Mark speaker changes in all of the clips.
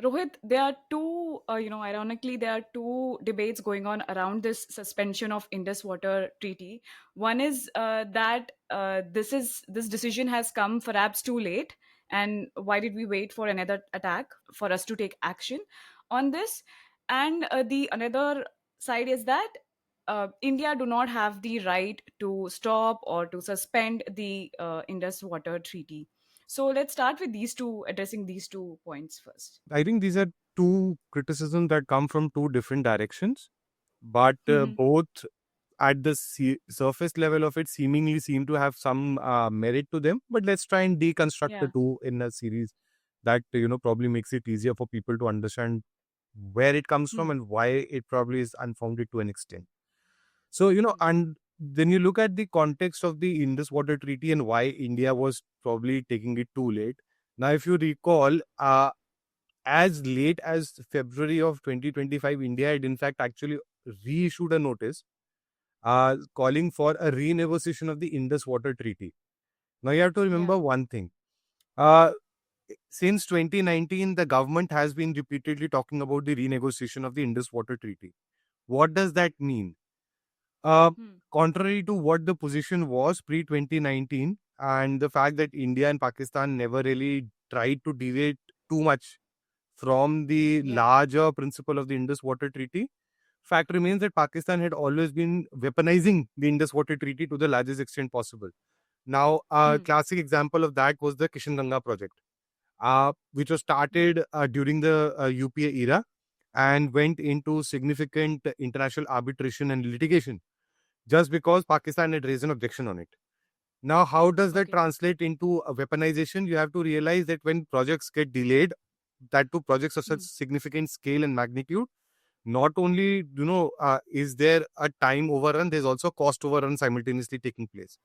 Speaker 1: Rohit, there are two, ironically, there are two debates going on around this suspension of Indus Water Treaty. One is that this decision has come perhaps too late, and why did we wait for another attack for us to take action on this? And the another side is that India do not have the right to stop or to suspend the Indus Water Treaty. So let's start with these two, addressing these two points first.
Speaker 2: I think these are two criticisms that come from two different directions, but
Speaker 1: Hmm.
Speaker 2: both at the surface level of it seemingly seem to have some merit to them. But let's try and deconstruct the
Speaker 1: Yeah.
Speaker 2: two in a series that probably makes it easier for people to understand where it comes from
Speaker 1: Hmm.
Speaker 2: and why it probably is unfounded to an extent. So,
Speaker 1: Hmm.
Speaker 2: and then you look at the context of the Indus Water Treaty and why India was probably taking it too late. Now, if you recall, as late as February of 2025, India had in fact actually reissued a notice calling for a renegotiation of the Indus Water Treaty. Now, you have to
Speaker 1: Yeah.
Speaker 2: remember one thing. Uh, since 2019, the government has been repeatedly talking about the renegotiation of the Indus Water Treaty. What does that mean? Uh,
Speaker 1: Hmm.
Speaker 2: Contrary to what the position was pre 2019, and the fact that India and Pakistan never really tried to deviate too much from the
Speaker 1: Yeah.
Speaker 2: larger principle of the Indus Water Treaty, fact remains that Pakistan had always been weaponizing the Indus Water Treaty to the largest extent possible. Now, a
Speaker 1: Hmm.
Speaker 2: classic example of that was the Kishan Ganga project, which was started during the UPA era and went into significant international arbitration and litigation just because Pakistan had raised an objection on it. Now, how does that
Speaker 1: Okay.
Speaker 2: translate into a weaponization? You have to realize that when projects get delayed, that to projects of such
Speaker 1: Hmm.
Speaker 2: significant scale and magnitude, not only is there a time overrun, there's also cost overrun simultaneously taking place.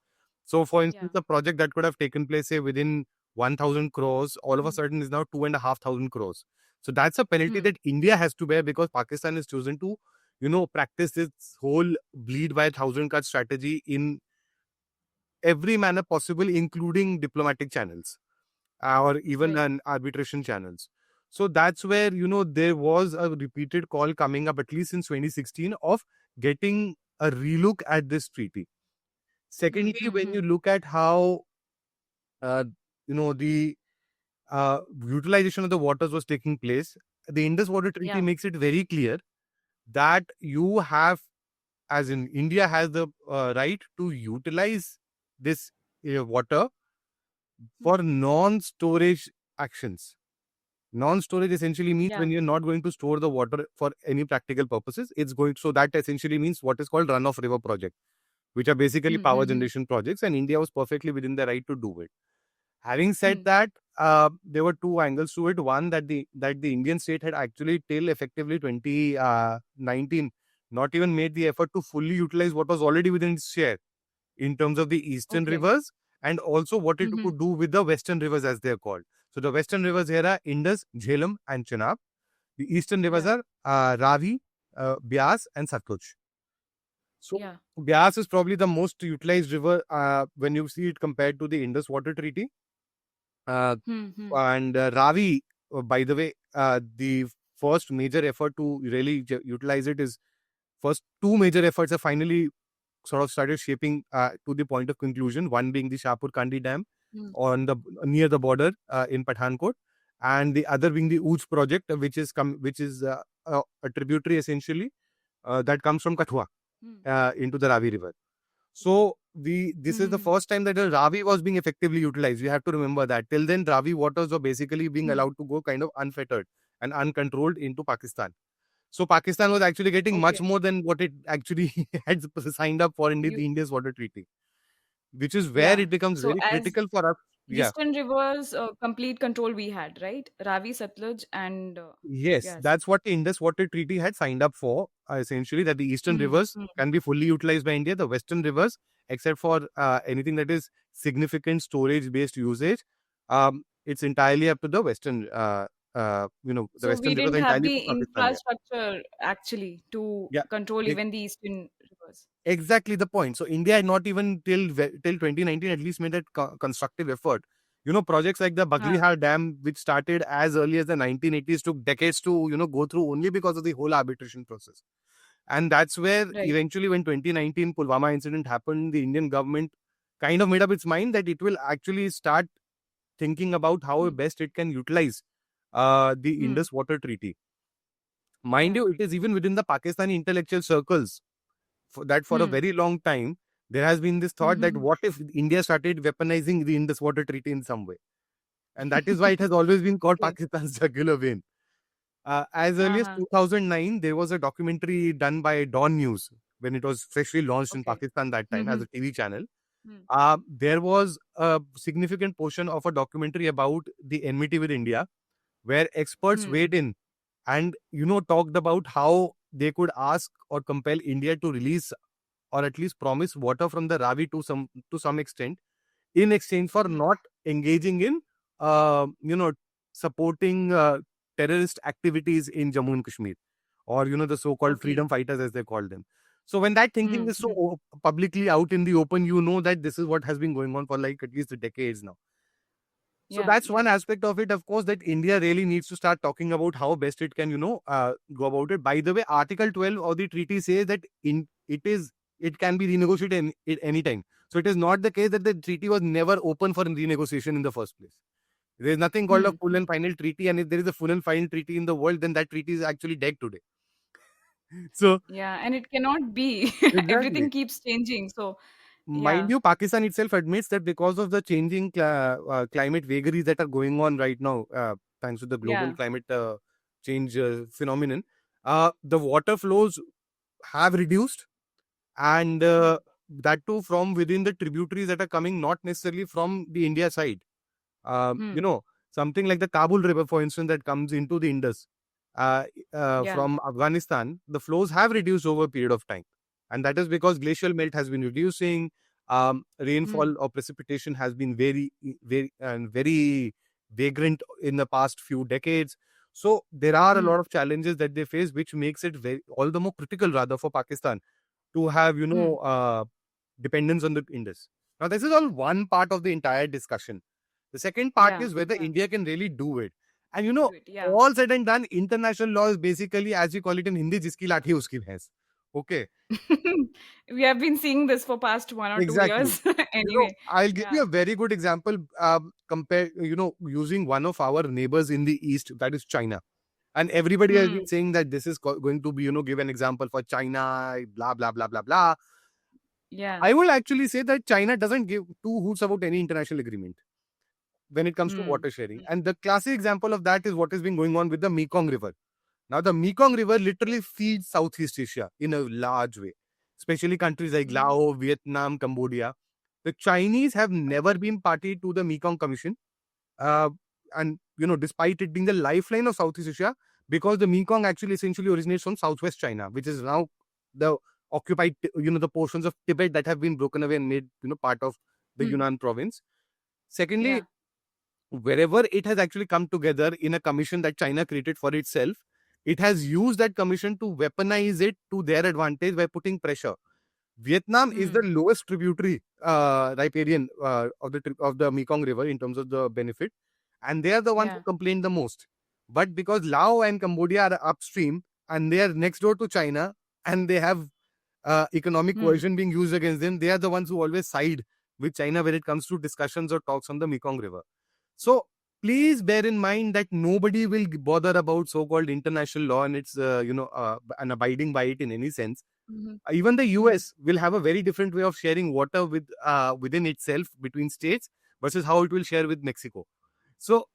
Speaker 2: So, for
Speaker 1: Yeah.
Speaker 2: instance, a project that could have taken place say within 1,000 crores, all of a
Speaker 1: Hmm.
Speaker 2: sudden is now 2,500 crores. So that's a penalty
Speaker 1: Hmm.
Speaker 2: that India has to bear because Pakistan has chosen to, practice its whole bleed by a thousand cut strategy in every manner possible, including diplomatic channels or even
Speaker 1: Right.
Speaker 2: an arbitration channels. So that's where, there was a repeated call coming up, at least in 2016, of getting a relook at this treaty.
Speaker 1: Hmm.
Speaker 2: Secondly,
Speaker 1: Hmm.
Speaker 2: when
Speaker 1: Hmm.
Speaker 2: you look at how, uh, the utilization of the waters was taking place, the Indus Water Treaty
Speaker 1: Yeah.
Speaker 2: makes it very clear that you have, as in India, has the right to utilize this water
Speaker 1: Hmm.
Speaker 2: for non-storage actions. Non-storage essentially means
Speaker 1: Yeah.
Speaker 2: when you're not going to store the water for any practical purposes, it's going, so that essentially means what is called run-off river project, which are basically
Speaker 1: Hmm. Hmm.
Speaker 2: power
Speaker 1: Hmm.
Speaker 2: generation projects, and India was perfectly within the right to do it. Having said
Speaker 1: Hmm.
Speaker 2: that, there were two angles to it. One, that the Indian state had actually till effectively 2019 not even made the effort to fully utilize what was already within its share in terms of the eastern
Speaker 1: Okay.
Speaker 2: rivers and also what it
Speaker 1: Hmm. Hmm.
Speaker 2: could do with the western rivers as they are called. So the western rivers here are Indus, Jhelum, and Chenab. The eastern rivers
Speaker 1: Yeah.
Speaker 2: are Ravi, Byas, and Satluj. So
Speaker 1: Yeah.
Speaker 2: Byas is probably the most utilized river when you see it compared to the Indus Water Treaty. Uh,
Speaker 1: Hmm. Hmm.
Speaker 2: and Ravi, by the way, the first major effort to really utilize it is first two major efforts have finally sort of started shaping to the point of conclusion. One being the Shahpur Kandi Dam
Speaker 1: Hmm.
Speaker 2: on the near the border in Pathankot, and the other being the Ooch project, which is a tributary essentially that comes from Kathua
Speaker 1: Hmm.
Speaker 2: into the Ravi River. So this
Speaker 1: Hmm.
Speaker 2: is the
Speaker 1: Hmm.
Speaker 2: first time that the Ravi was being effectively utilized. You have to remember that till then Ravi waters were basically being
Speaker 1: Hmm.
Speaker 2: allowed to go kind of unfettered and uncontrolled into Pakistan. So Pakistan was actually getting much
Speaker 1: Okay.
Speaker 2: more than what it actually had signed up for in the
Speaker 1: You.
Speaker 2: India's water treaty, which is where
Speaker 1: Yeah.
Speaker 2: it becomes
Speaker 1: So
Speaker 2: very
Speaker 1: as
Speaker 2: critical for us. Yeah.
Speaker 1: Eastern rivers, complete control we had, right? Ravi, Satluj, and
Speaker 2: Yes,
Speaker 1: yes.
Speaker 2: that's what the Indus Water Treaty had signed up for. Essentially, that the eastern
Speaker 1: Hmm.
Speaker 2: rivers
Speaker 1: Hmm.
Speaker 2: can be fully utilized by India. The western rivers, except for anything that is significant storage-based usage, it's entirely up to the western. The
Speaker 1: So
Speaker 2: western
Speaker 1: we
Speaker 2: rivers
Speaker 1: didn't
Speaker 2: are
Speaker 1: have
Speaker 2: entirely
Speaker 1: the
Speaker 2: for Pakistan. Yeah.
Speaker 1: infrastructure actually to
Speaker 2: Yeah.
Speaker 1: control
Speaker 2: e-
Speaker 1: even the eastern rivers.
Speaker 2: Exactly the point. So India had not even till 2019 at least made that constructive effort Projects like the
Speaker 1: Huh.
Speaker 2: Bagrihar Dam, which started as early as the 1980s, took decades to, go through only because of the whole arbitration process. And that's where
Speaker 1: Right.
Speaker 2: eventually, when 2019 Pulwama incident happened, the Indian government kind of made up its mind that it will actually start thinking about how
Speaker 1: Hmm.
Speaker 2: best it can utilize the
Speaker 1: Hmm.
Speaker 2: Indus Water Treaty. Mind
Speaker 1: Yeah.
Speaker 2: you, it is even within the Pakistani intellectual circles that for a
Speaker 1: Hmm.
Speaker 2: very long time, there has been this thought that
Speaker 1: Mhm.
Speaker 2: what if India started weaponizing the Indus Water Treaty in some way? And that is why it has always been called
Speaker 1: Okay.
Speaker 2: Pakistan's jugular vein. As early as
Speaker 1: Uh-huh.
Speaker 2: 2009, there was a documentary done by Dawn News when it was freshly launched in
Speaker 1: Okay.
Speaker 2: Pakistan that time as
Speaker 1: Mhm.
Speaker 2: a TV channel.
Speaker 1: Hmm.
Speaker 2: There was a significant portion of a documentary about the enmity with India, where experts
Speaker 1: Hmm.
Speaker 2: weighed in and talked about how they could ask or compel India to release or at least promise water from the Ravi to some extent in exchange for
Speaker 1: Hmm.
Speaker 2: not engaging in uh, you know supporting terrorist activities in Jammu and Kashmir, or the so-called
Speaker 1: Okay.
Speaker 2: freedom fighters as they call them. So when that thinking
Speaker 1: Hmm.
Speaker 2: is so
Speaker 1: Hmm.
Speaker 2: publicly out in the open, you know that this is what has been going on for like at least decades now. So
Speaker 1: Yeah.
Speaker 2: that's
Speaker 1: Yeah.
Speaker 2: one aspect of it, of course, that India really needs to start talking about how best it can, go about it. By the way, Article 12 of the treaty says that it can be renegotiated at any time. So it is not the case that the treaty was never open for renegotiation in the first place. There is nothing called a
Speaker 1: Hmm.
Speaker 2: full
Speaker 1: Hmm.
Speaker 2: and final treaty, and if there is a full and final treaty in the world, then that treaty is actually dead today. So
Speaker 1: Yeah. And it cannot be.
Speaker 2: exactly.
Speaker 1: Everything keeps changing. So
Speaker 2: Mind
Speaker 1: yeah.
Speaker 2: you, Pakistan itself admits that because of the changing climate vagaries that are going on right now, thanks to the global
Speaker 1: Yeah.
Speaker 2: climate change phenomenon, the water flows have reduced, and
Speaker 1: Hmm.
Speaker 2: that too from within the tributaries that are coming, not necessarily from the India side. Um, you
Speaker 1: Hmm.
Speaker 2: know, Something like the Kabul River, for instance, that comes into the Indus uh,
Speaker 1: Yeah.
Speaker 2: from Afghanistan, the flows have reduced over a period of time. And that is because glacial melt has been reducing,
Speaker 1: Hmm.
Speaker 2: rainfall or precipitation has been very vagrant in the past few decades. So there are a
Speaker 1: Hmm.
Speaker 2: lot of challenges that they face, which makes it all the more critical rather for Pakistan to have,
Speaker 1: Hmm.
Speaker 2: dependence on the Indus. Now, this is all one part of the entire discussion. The second part
Speaker 1: Yeah.
Speaker 2: is whether
Speaker 1: Yeah.
Speaker 2: India can really do it. And
Speaker 1: Do it. Yeah.
Speaker 2: all said and done, international law is basically, as we call it in Hindi, jiski lathi uski bhais. Okay,
Speaker 1: We have been seeing this for past 1 or 2 years
Speaker 2: exactly.
Speaker 1: anyway.
Speaker 2: I'll give
Speaker 1: Yeah.
Speaker 2: you a very good example. Compare, using one of our neighbors in the east, that is China. And everybody has
Speaker 1: Hmm.
Speaker 2: been saying that this is going to be, give an example for China, blah, blah, blah, blah, blah.
Speaker 1: Yeah.
Speaker 2: I will actually say that China doesn't give two hoots about any international agreement when it comes to
Speaker 1: Hmm.
Speaker 2: water sharing.
Speaker 1: Hmm.
Speaker 2: And the classic example of that is what has been going on with the Mekong River. Now, the Mekong River literally feeds Southeast Asia in a large way, especially countries like
Speaker 1: Mhm.
Speaker 2: Laos, Vietnam, Cambodia. The Chinese have never been party to the Mekong Commission. Uh, and, despite it being the lifeline of Southeast Asia, because the Mekong actually essentially originates from Southwest China, which is now the occupied, the portions of Tibet that have been broken away and made, part of the
Speaker 1: Hmm.
Speaker 2: Yunnan province. Secondly,
Speaker 1: Yeah.
Speaker 2: wherever it has actually come together in a commission that China created for itself, it has used that commission to weaponize it to their advantage by putting pressure. Vietnam is the
Speaker 1: Hmm.
Speaker 2: lowest tributary riparian of the Mekong River in terms of the benefit, and they are the ones who
Speaker 1: Yeah.
Speaker 2: complain the most. But because Laos and Cambodia are upstream and they are next door to China, and they have economic
Speaker 1: Hmm.
Speaker 2: coercion being used against them, they are the ones who always side with China when it comes to discussions or talks on the Mekong River. So please bear in mind that nobody will bother about so-called international law and its and abiding by it in any sense.
Speaker 1: Mhm.
Speaker 2: Even the
Speaker 1: Hmm.
Speaker 2: US will have a very different way of sharing water within itself between states versus how it will share with Mexico. So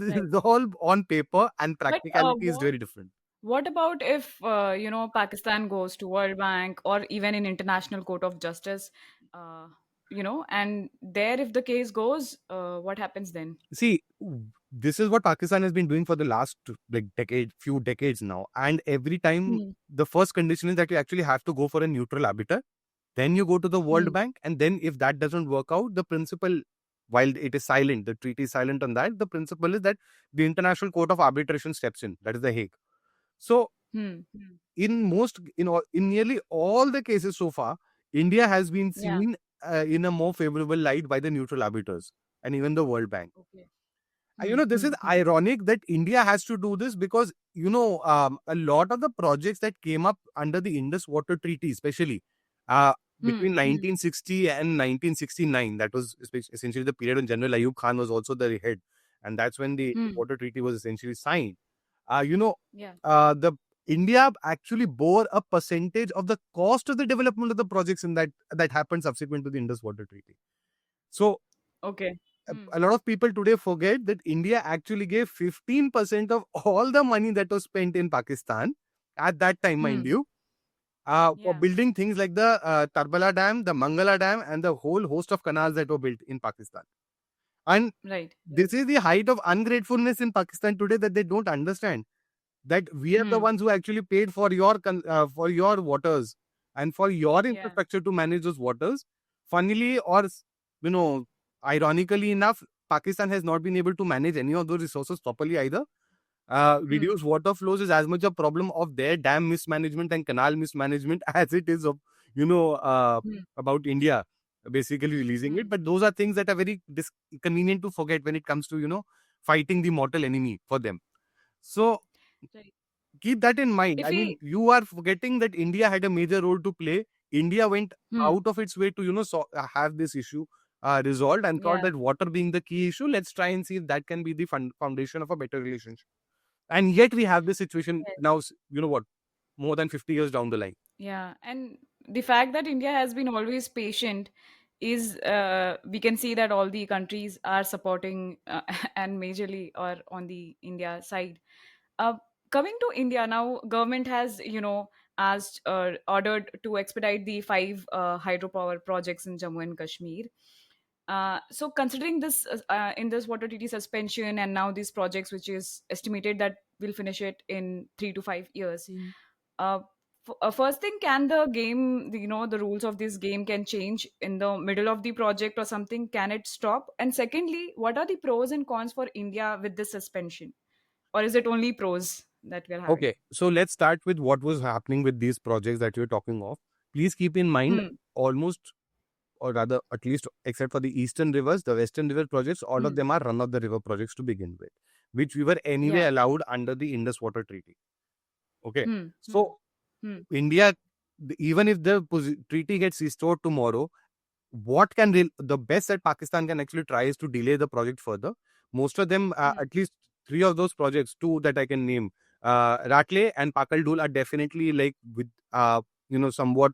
Speaker 1: Right.
Speaker 2: it's all on paper and
Speaker 1: But
Speaker 2: practicality is very different.
Speaker 1: what about if Pakistan goes to World Bank or even in International Court of Justice, uh, and there if the case goes, what happens then?
Speaker 2: See, this is what Pakistan has been doing for the last like few decades now. And every time
Speaker 1: Hmm.
Speaker 2: the first condition is that you actually have to go for a neutral arbiter. Then you go to the World
Speaker 1: Hmm.
Speaker 2: Bank, and then if that doesn't work out, the principle, while it is silent, the treaty is silent on that. The principle is that the International Court of Arbitration steps in. That is the Hague. So
Speaker 1: Hmm. Hmm.
Speaker 2: in nearly all the cases so far, India has been
Speaker 1: Yeah.
Speaker 2: seen in a more favorable light by the neutral arbiters. and even the World Bank.
Speaker 1: Okay.
Speaker 2: This is ironic that India has to do this because, a lot of the projects that came up under the Indus Water Treaty, especially between 1960 and 1969, that was essentially the period when General Ayub Khan was also the head. And that's when the Water Treaty was essentially signed. Uh, you know,
Speaker 1: Yeah.
Speaker 2: the India actually bore a percentage of the cost of the development of the projects in that happened subsequent to the Indus Water Treaty. So
Speaker 1: Okay.
Speaker 2: a lot of people today forget that India actually gave 15% of all the money that was spent in Pakistan at that time, mind you, for
Speaker 1: Yeah.
Speaker 2: building things like the Tarbala Dam, the Mangala Dam, and the whole host of canals that were built in Pakistan. And
Speaker 1: Right.
Speaker 2: this is the height of ungratefulness in Pakistan today that they don't understand that we are the
Speaker 1: Hmm.
Speaker 2: ones who actually paid for for your waters and for your
Speaker 1: Yeah.
Speaker 2: infrastructure to manage those waters. Funnily, or you know, ironically enough, Pakistan has not been able to manage any of those resources properly either.
Speaker 1: Hmm.
Speaker 2: Reduced water flows is as much a problem of their dam mismanagement and canal mismanagement as it is of
Speaker 1: Hmm.
Speaker 2: about India basically releasing it.
Speaker 1: Hmm.
Speaker 2: But those are things that are very convenient to forget when it comes to fighting the mortal enemy for them. So
Speaker 1: Right.
Speaker 2: keep that in mind.
Speaker 1: If
Speaker 2: I mean,
Speaker 1: we.
Speaker 2: you are forgetting that India had a major role to play. India went
Speaker 1: Hmm.
Speaker 2: out of its way to have this issue resolved and thought
Speaker 1: Yeah.
Speaker 2: that water being the key issue, let's try and see if that can be the foundation of a better relationship. And yet we have this situation
Speaker 1: Yes.
Speaker 2: now. What, more than 50 years down the line.
Speaker 1: Yeah. And the fact that India has been always patient is, we can see that all the countries are supporting, and majorly or on the India side. Uh, Coming to India now, government has, asked, ordered to expedite the five hydropower projects in Jammu and Kashmir. So considering this, in this water TT suspension and now these projects, which is estimated that we'll finish it in 3 to 5 years. Uh, First thing, can the game, the rules of this game can change in the middle of the project or something? Can it stop? And secondly, what are the pros and cons for India with this suspension? Or is it only pros that we're having?
Speaker 2: Okay, so let's start with what was happening with these projects that you're talking of. Please keep in mind,
Speaker 1: Hmm.
Speaker 2: almost, or rather, at least except for the eastern rivers, the western river projects, all of
Speaker 1: Hmm.
Speaker 2: them are run of the river projects to begin with, which we were anyway
Speaker 1: Yeah.
Speaker 2: allowed under the Indus Water Treaty. Okay,
Speaker 1: Hmm. Hmm.
Speaker 2: so
Speaker 1: Hmm.
Speaker 2: India, even if the treaty gets restored tomorrow, what can the best that Pakistan can actually try is to delay the project further. Most of them,
Speaker 1: Hmm.
Speaker 2: at least three of those projects, two that I can name, Ratle and Pakal Dul are definitely like with somewhat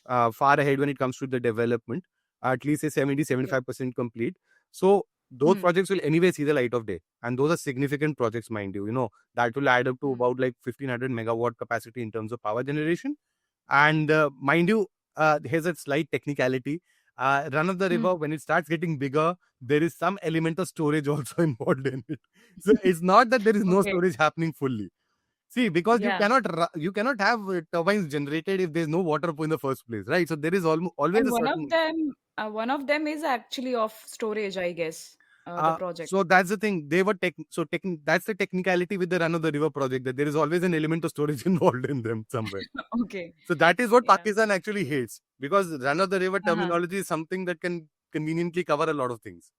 Speaker 2: far ahead when it comes to the development. At least say 70
Speaker 1: Okay.
Speaker 2: 75% complete. So those
Speaker 1: Hmm.
Speaker 2: projects will anyway see the light of day, and those are significant projects, mind you. That will add up to
Speaker 1: Hmm.
Speaker 2: about like 1500 megawatt capacity in terms of power generation. And mind you, here's a slight technicality. Run of the
Speaker 1: Hmm.
Speaker 2: river, when it starts getting bigger, there is some element of storage also involved in it. So it's not that there is no
Speaker 1: Okay.
Speaker 2: storage happening fully. See, because
Speaker 1: Yeah.
Speaker 2: you cannot have turbines generated if there's no water in the first place, right? So there is always
Speaker 1: And
Speaker 2: a certain.
Speaker 1: one of them is actually of storage, I guess. The project.
Speaker 2: So that's the thing. They were that's the technicality with the run of the river project, that there is always an element of storage involved in them somewhere.
Speaker 1: Okay.
Speaker 2: So that is what
Speaker 1: Yeah.
Speaker 2: Pakistan actually hates, because run of the river
Speaker 1: Uh-huh.
Speaker 2: terminology is something that can conveniently cover a lot of things.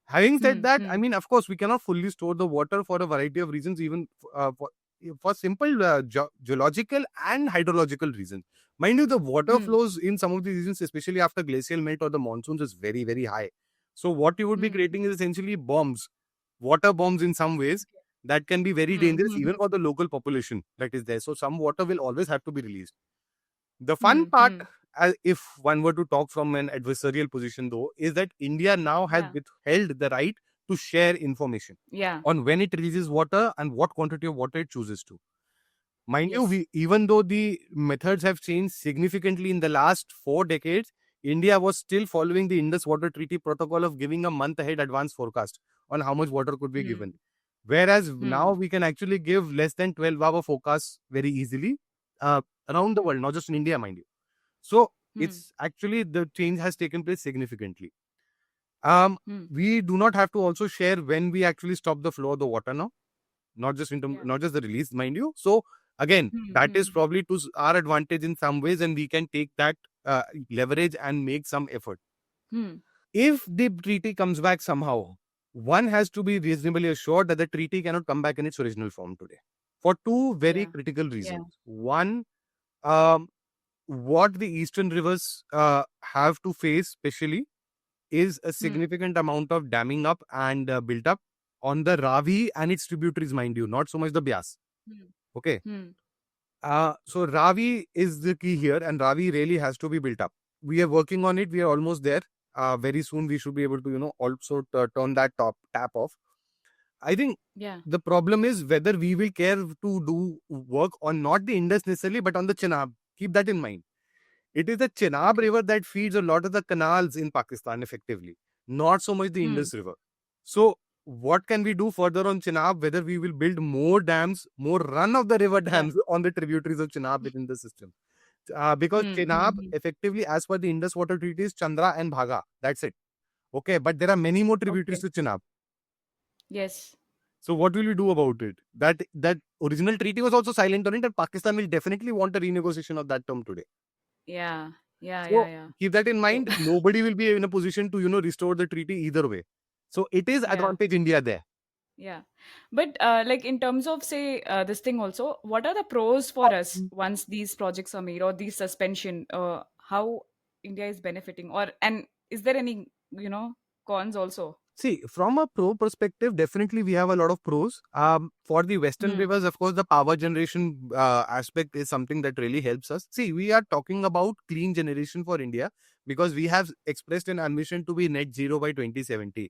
Speaker 2: Having said
Speaker 1: Hmm.
Speaker 2: that, I
Speaker 1: Hmm.
Speaker 2: mean, of course, we cannot fully store the water for a variety of reasons, even for simple geological and hydrological reasons. Mind you, the water
Speaker 1: Hmm.
Speaker 2: flows in some of these regions, especially after glacial melt or the monsoons, is very, very high. So what you would be
Speaker 1: Hmm.
Speaker 2: creating is essentially bombs, water bombs in some ways,
Speaker 1: Okay.
Speaker 2: that can be very
Speaker 1: Hmm.
Speaker 2: dangerous
Speaker 1: Hmm.
Speaker 2: even for the local population that is there. So some water will always have to be released. The fun
Speaker 1: Hmm.
Speaker 2: part,
Speaker 1: Hmm.
Speaker 2: if one were to talk from an adversarial position, though, is that India now has
Speaker 1: Yeah.
Speaker 2: withheld the right to share information
Speaker 1: Yeah.
Speaker 2: on when it releases water and what quantity of water it chooses to. Mind you,
Speaker 1: Yes.
Speaker 2: even though the methods have changed significantly in the last 4 decades, India was still following the Indus Water Treaty protocol of giving a month ahead advance forecast on how much water could be given.
Speaker 1: Hmm.
Speaker 2: Whereas now
Speaker 1: Hmm.
Speaker 2: we can actually give less than 12-hour forecasts very easily uh, around the world, not just in India, mind you. So
Speaker 1: Hmm.
Speaker 2: it's actually, the change has taken place significantly. Um,
Speaker 1: Hmm.
Speaker 2: we do not have to also share when we actually stop the flow of the water now, not just
Speaker 1: Yeah.
Speaker 2: not just the release, mind you. So again,
Speaker 1: Hmm.
Speaker 2: that is
Speaker 1: Hmm.
Speaker 2: probably to our advantage in some ways, and we can take that leverage and make some effort.
Speaker 1: Hmm.
Speaker 2: If the treaty comes back somehow, one has to be reasonably assured that the treaty cannot come back in its original form today for two very
Speaker 1: Yeah.
Speaker 2: critical
Speaker 1: Yeah.
Speaker 2: reasons. One, um, what the eastern rivers have to face, especially, is a
Speaker 1: Hmm.
Speaker 2: significant amount of damming up and built up on the Ravi and its tributaries, mind you, not so much the Byas.
Speaker 1: Hmm.
Speaker 2: Okay.
Speaker 1: Hmm.
Speaker 2: So Ravi is the key here, and Ravi really has to be built up. We are working on it. We are almost there. Very soon we should be able to, also turn that top tap off. I think
Speaker 1: Yeah.
Speaker 2: the problem is whether we will care to do work on not the Indus necessarily, but on the Chenab. Keep that in mind. It is the Chenab
Speaker 1: Okay.
Speaker 2: river that feeds a lot of the canals in Pakistan effectively, not so much the
Speaker 1: Hmm.
Speaker 2: Indus river. So, what can we do further on Chenab? Whether we will build more dams, more run of the river
Speaker 1: Yeah.
Speaker 2: dams on the tributaries of Chenab within the system. Because
Speaker 1: Hmm. Hmm.
Speaker 2: Chenab,
Speaker 1: Hmm.
Speaker 2: effectively, as per the Indus water treaty, is Chandra and Bhaga. That's it. Okay, but there are many more tributaries
Speaker 1: Okay.
Speaker 2: to Chenab.
Speaker 1: Yes.
Speaker 2: So what will we do about it? That original treaty was also silent on it, and Pakistan will definitely want a renegotiation of that term today.
Speaker 1: Yeah. Yeah. Yeah.
Speaker 2: So
Speaker 1: Yeah.
Speaker 2: keep that in
Speaker 1: So
Speaker 2: mind. Nobody will be in a position to restore the treaty either way. So it is
Speaker 1: yeah.
Speaker 2: advantage India there.
Speaker 1: Yeah. But like in terms of say this thing also, what are the pros for us once these projects are made or these suspension? How India is benefiting, or and is there any cons also?
Speaker 2: See, from a pro perspective, definitely we have a lot of pros. For the Western
Speaker 1: Hmm.
Speaker 2: rivers, of course, the power generation aspect is something that really helps us. See, we are talking about clean generation for India because we have expressed an ambition to be net zero by 2070.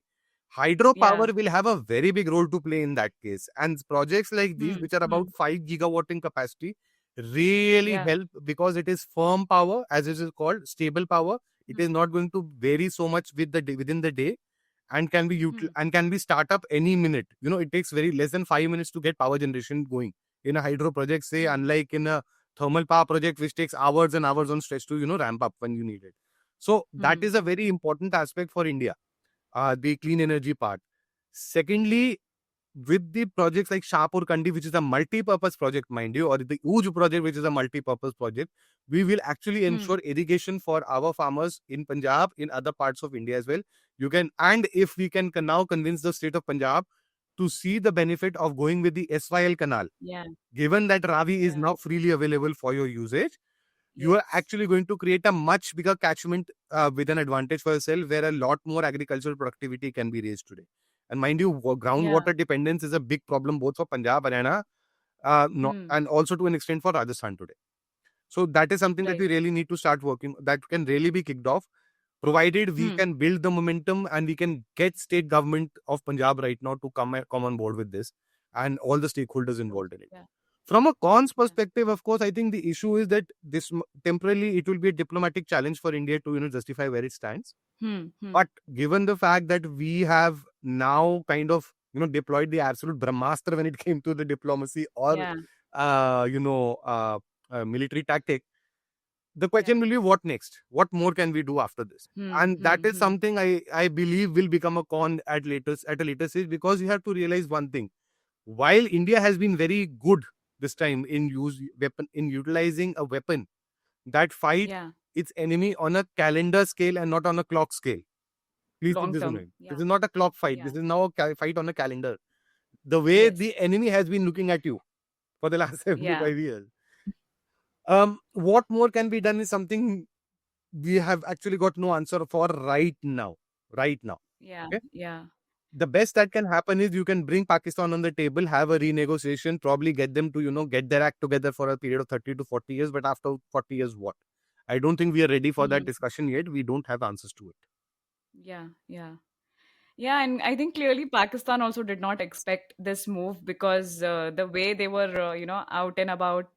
Speaker 1: Yeah.
Speaker 2: Hydropower will have a very big role to play in that case. And projects like these,
Speaker 1: Hmm.
Speaker 2: which are about
Speaker 1: Hmm.
Speaker 2: 5 gigawatt in capacity, really
Speaker 1: Yeah.
Speaker 2: help because it is firm power, as it is called, stable power. It is
Speaker 1: Hmm.
Speaker 2: not going to vary so much within the day and can be
Speaker 1: Hmm.
Speaker 2: and can be start up any minute. It takes very less than 5 minutes to get power generation going in a hydro project, say,
Speaker 1: Hmm.
Speaker 2: unlike in a thermal power project, which takes hours and hours on stretch to ramp up when you need it. So that
Speaker 1: Hmm.
Speaker 2: is a very important aspect for India, the clean energy part. Secondly, with the projects like Shahpur Kandi, which is a multi-purpose project, mind you, or the Uj project, which is a multi-purpose project, we will actually
Speaker 1: Hmm.
Speaker 2: ensure irrigation for our farmers in Punjab, in other parts of India as well. And if we can now convince the state of Punjab to see the benefit of going with the SYL canal,
Speaker 1: Yeah.
Speaker 2: given that Ravi is
Speaker 1: Yeah.
Speaker 2: now freely available for your usage, you are
Speaker 1: Yes.
Speaker 2: actually going to create a much bigger catchment with an advantage for yourself where a lot more agricultural productivity can be raised today. And mind you,
Speaker 1: Yeah.
Speaker 2: groundwater dependence is a big problem both for Punjab, Haryana,
Speaker 1: Hmm.
Speaker 2: and also to an extent for Rajasthan today. So that is something that
Speaker 1: Right.
Speaker 2: we really need to start working, that can really be kicked off, provided we
Speaker 1: Hmm.
Speaker 2: can build the momentum and we can get state government of Punjab right now to come on board with this and all the stakeholders
Speaker 1: True.
Speaker 2: involved in it.
Speaker 1: Yeah.
Speaker 2: From a cons
Speaker 1: Yeah.
Speaker 2: perspective, of course, I think the issue is that temporarily it will be a diplomatic challenge for India to justify where it stands.
Speaker 1: Hmm. Hmm.
Speaker 2: But given the fact that we have now kind of deployed the absolute brahmastra when it came to the diplomacy or
Speaker 1: Yeah.
Speaker 2: uh, you know uh, military tactic, the
Speaker 1: Yeah.
Speaker 2: question will be what next? What more can we do after this?
Speaker 1: Hmm.
Speaker 2: And that
Speaker 1: Hmm.
Speaker 2: is
Speaker 1: Hmm.
Speaker 2: something I believe will become a con at a later stage, because you have to realize one thing. While India has been very good this time in utilizing a weapon that fight
Speaker 1: Yeah.
Speaker 2: its enemy on a calendar scale and not on a clock scale. Please keep
Speaker 1: Long
Speaker 2: this in
Speaker 1: term.
Speaker 2: mind. This
Speaker 1: Yeah.
Speaker 2: is not a clock fight.
Speaker 1: Yeah.
Speaker 2: This is now a fight on a calendar. The way
Speaker 1: Yes.
Speaker 2: the enemy has been looking at you for the last
Speaker 1: Yeah.
Speaker 2: 75 years. What more can be done is something we have actually got no answer for right now. Right now.
Speaker 1: Yeah.
Speaker 2: Okay.
Speaker 1: Yeah.
Speaker 2: The best that can happen is you can bring Pakistan on the table, have a renegotiation, probably get them to, get their act together for a period of 30 to 40 years. But after 40 years, what? I don't think we are ready for that
Speaker 1: Hmm.
Speaker 2: discussion yet. We don't have answers to it.
Speaker 1: Yeah. Yeah. Yeah, and I think clearly Pakistan also did not expect this move because the way they were, out and about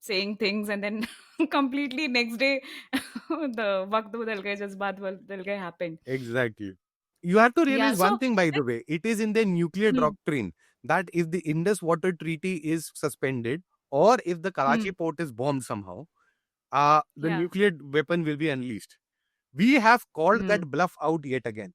Speaker 1: saying things, and then completely next day, the waqt badal gaye, jazbaat badal gaye happened.
Speaker 2: Exactly. You have to
Speaker 1: Yeah,
Speaker 2: realize one
Speaker 1: so
Speaker 2: thing, by the
Speaker 1: let's.
Speaker 2: way. It is in the nuclear
Speaker 1: Hmm,
Speaker 2: doctrine that if the Indus Water Treaty is suspended or if the
Speaker 1: hmm,
Speaker 2: Karachi port is bombed somehow, the
Speaker 1: yeah,
Speaker 2: nuclear weapon will be unleashed. We have called
Speaker 1: hmm,
Speaker 2: that bluff out yet again.